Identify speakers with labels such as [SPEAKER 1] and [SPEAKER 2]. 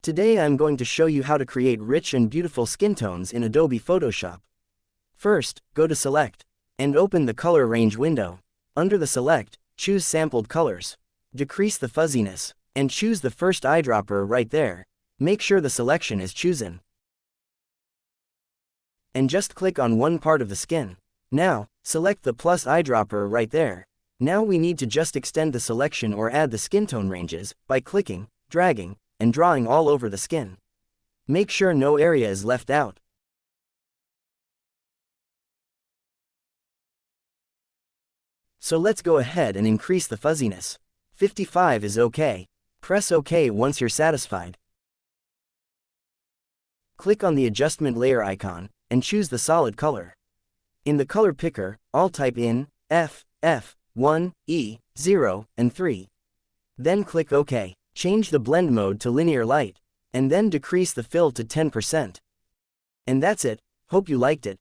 [SPEAKER 1] Today I'm going to show you how to create rich and beautiful skin tones in Adobe Photoshop. First, go to Select, and open the Color Range window. Under the Select, choose Sampled Colors. Decrease the fuzziness, and choose the first eyedropper right there. Make sure the selection is chosen. And just click on one part of the skin. Now, select the plus eyedropper right there. Now we need to just extend the selection or add the skin tone ranges by clicking, dragging, and drawing all over the skin. Make sure no area is left out. So let's go ahead and increase the fuzziness. 55 is okay. Press OK once you're satisfied. Click on the adjustment layer icon, and choose the solid color. In the color picker, I'll type in F, 1, E, 0, and 3. Then click OK. Change the blend mode to linear light, and then decrease the fill to 10%. And that's it. Hope you liked it.